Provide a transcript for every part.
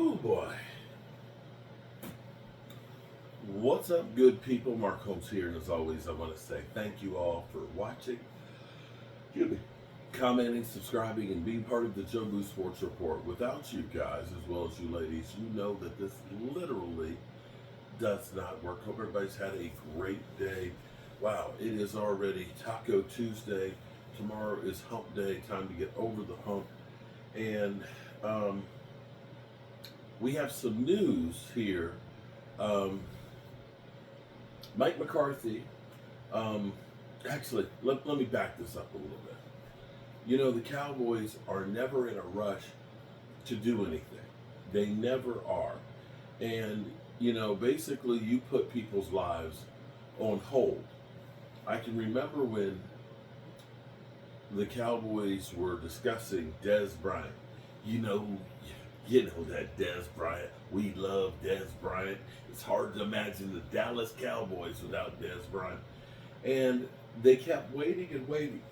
Oh boy. What's up, good people? Mark Holmes here, and as always, I want to say thank you all for watching, excuse me, commenting, subscribing, and being part of the Joe Boo Sports Report. Without you guys, as well as you ladies, you know that this literally does not work. Hope everybody's had a great day. Wow, it is already Taco Tuesday. Tomorrow is Hump Day. Time to get over the hump. And we have some news here. Mike McCarthy, actually, let me back this up a little bit. You know, the Cowboys are never in a rush to do anything. They never are. And, you know, basically you put people's lives on hold. I can remember when the Cowboys were discussing Dez Bryant. You know, you know that Dez Bryant. We love Dez Bryant. It's hard to imagine the Dallas Cowboys without Dez Bryant. And they kept waiting and waiting.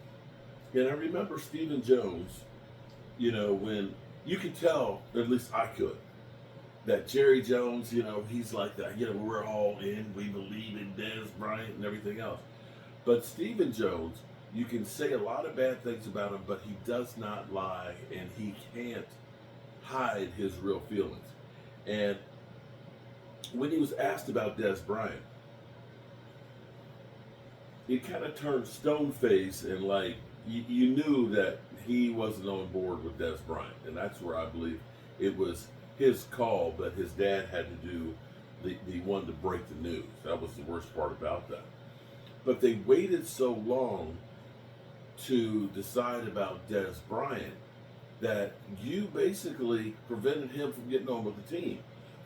And I remember Stephen Jones, you know, when you could tell, or at least I could, that Jerry Jones, you know, he's like that. You know, we're all in. We believe in Dez Bryant and everything else. But Stephen Jones, you can say a lot of bad things about him, but he does not lie, and he can't hide his real feelings. And when he was asked about Dez Bryant, he kind of turned stone face and like you knew that he wasn't on board with Dez Bryant, and that's where I believe it was his call, but his dad had to do the one to break the news. That was the worst part about that. But they waited so long to decide about Dez Bryant that you basically prevented him from getting on with the team.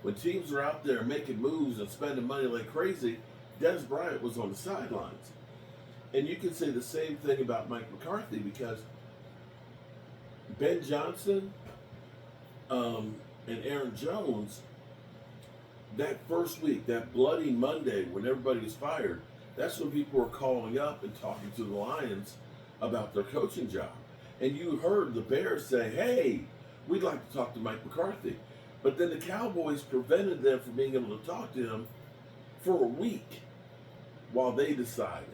When teams are out there making moves and spending money like crazy, Dez Bryant was on the sidelines. And you can say the same thing about Mike McCarthy, because Ben Johnson and Aaron Jones, that first week, that bloody Monday when everybody was fired, that's when people were calling up and talking to the Lions about their coaching job. And you heard the Bears say, hey, we'd like to talk to Mike McCarthy. But then the Cowboys prevented them from being able to talk to him for a week while they decided.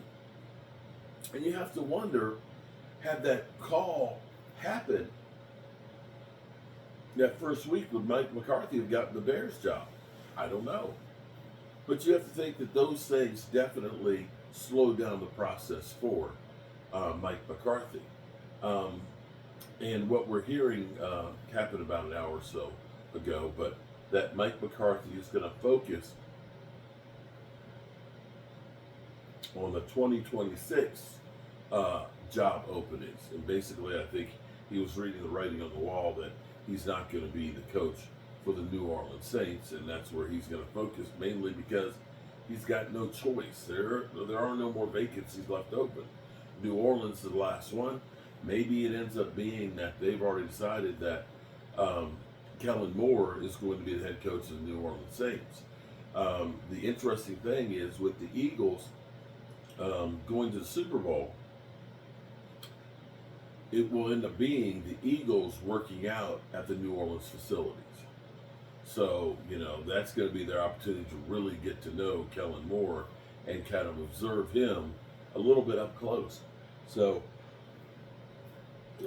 And you have to wonder, had that call happened that first week, would Mike McCarthy have gotten the Bears job? I don't know. But you have to think that those things definitely slowed down the process for Mike McCarthy. And what we're hearing happened about an hour or so ago, but that Mike McCarthy is going to focus on the 2026 job openings. And basically, I think he was reading the writing on the wall that he's not going to be the coach for the New Orleans Saints, and that's where he's going to focus, mainly because he's got no choice. There are no more vacancies left open. New Orleans is the last one. Maybe it ends up being that they've already decided that Kellen Moore is going to be the head coach of the New Orleans Saints. The interesting thing is with the Eagles going to the Super Bowl, it will end up being the Eagles working out at the New Orleans facilities. So, you know, that's going to be their opportunity to really get to know Kellen Moore and kind of observe him a little bit up close. So,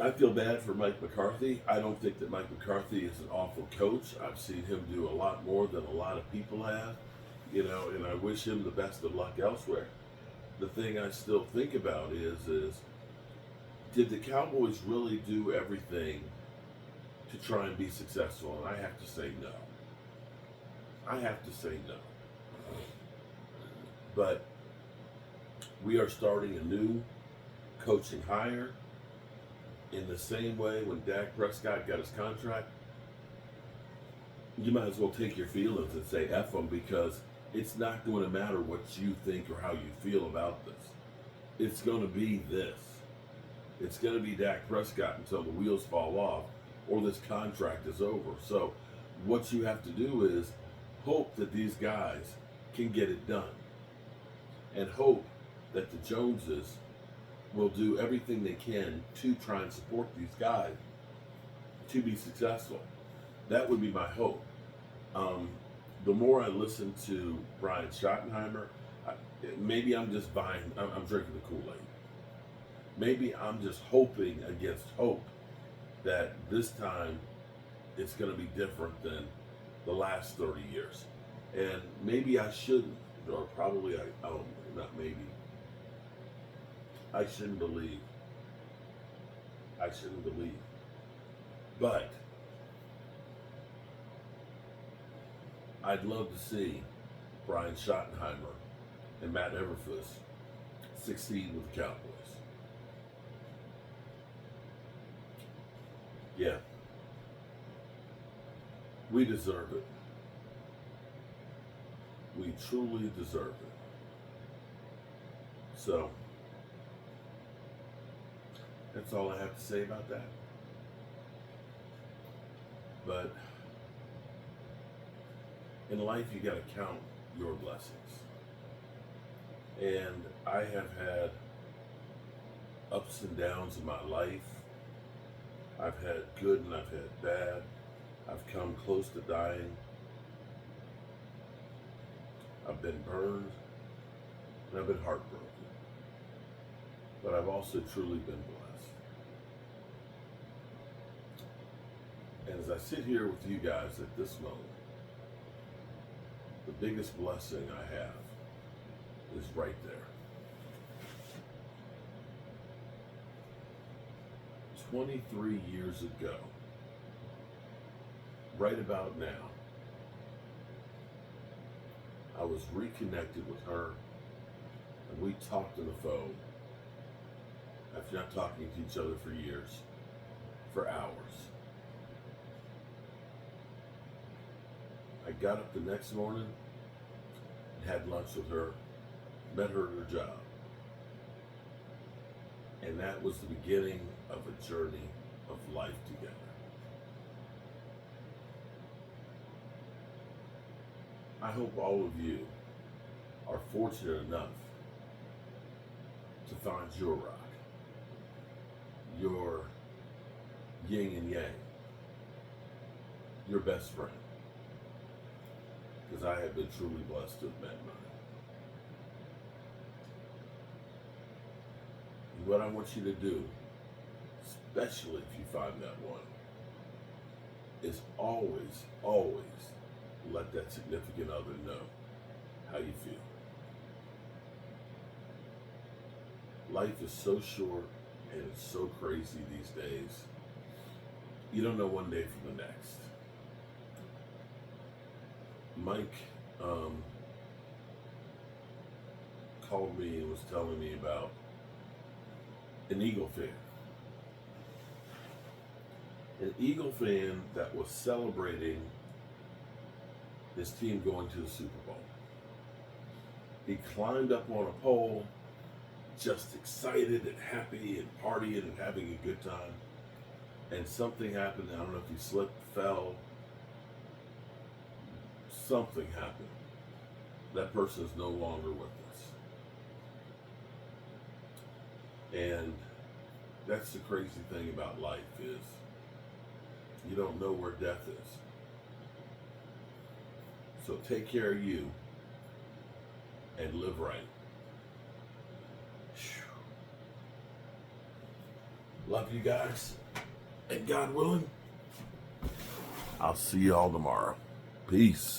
I feel bad for Mike McCarthy. I don't think that Mike McCarthy is an awful coach. I've seen him do a lot more than a lot of people have, you know, and I wish him the best of luck elsewhere. The thing I still think about is did the Cowboys really do everything to try and be successful? And I have to say no. I have to say no. But we are starting a new coaching hire. In the same way when Dak Prescott got his contract, you might as well take your feelings and say F them, because it's not going to matter what you think or how you feel about this. It's going to be this. It's going to be Dak Prescott until the wheels fall off or this contract is over. So what you have to do is hope that these guys can get it done, and hope that the Joneses will do everything they can to try and support these guys to be successful. That would be my hope. Um, the more I listen to Brian Schottenheimer, I, maybe I'm just I'm drinking the Kool-Aid. Maybe I'm just hoping against hope that this time it's going to be different than the last 30 years. And maybe I shouldn't, or probably not maybe, I shouldn't believe. I shouldn't believe. But I'd love to see Brian Schottenheimer and Matt Everfuss succeed with the Cowboys. Yeah, we deserve it. We truly deserve it. So, that's all I have to say about that. But in life, you got to count your blessings. And I have had ups and downs in my life. I've had good and I've had bad. I've come close to dying. I've been burned and I've been heartbroken. But I've also truly been blessed. And as I sit here with you guys at this moment, the biggest blessing I have is right there. 23 years ago, right about now, I was reconnected with her, and we talked on the phone after not talking to each other for years, for hours. I got up the next morning and had lunch with her, met her at her job. And that was the beginning of a journey of life together. I hope all of you are fortunate enough to find your rock, your yin and yang, your best friend. Because I have been truly blessed to have met mine. And what I want you to do, especially if you find that one, is always, always let that significant other know how you feel. Life is so short and it's so crazy these days. You don't know one day from the next. Mike called me and was telling me about an Eagle fan. An Eagle fan that was celebrating his team going to the Super Bowl. He climbed up on a pole, just excited and happy and partying and having a good time. And something happened. I don't know if he slipped, fell. Something happened. That person is no longer with us. And that's the crazy thing about life is you don't know where death is. So take care of you and live right. Love you guys. And God willing, I'll see you all tomorrow. Peace.